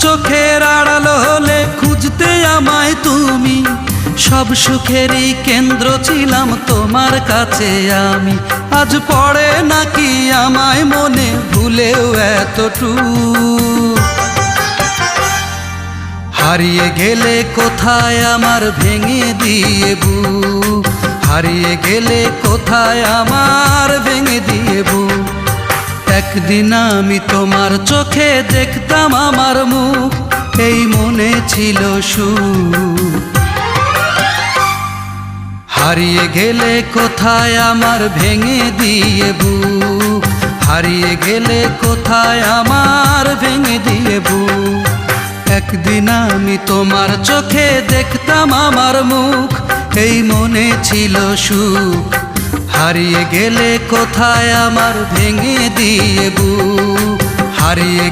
চোখের আড়াল হলে খুঁজতে আমায় তুমি, সব সুখেরই কেন্দ্র ছিলাম তোমার কাছে আমি। আজ পড়ে নাকি আমায় মনে ভুলেও এতটুকু, হারিয়ে গেলে কোথায় আমার ভেঙে দিয়ে বুক, হারিয়ে গেলে কোথায় আমার ভেঙে দিয়ে বুক। একদিন আমি তোমার চোখে দেখতাম আমার মুখ, এই মনে ছিল সুখ। হারিয়ে গেলে কোথায় আমার ভেঙে দিয়ে বুক, হারিয়ে গেলে কোথায় আমার ভেঙে দিয়ে বুক। একদিন আমি তোমার চোখে দেখতাম আমার মুখ, এই মনে ছিল সুখ। হারিয়ে গেলে কোথায় আমার ভেঙে দিয়ে বুক, হারিয়ে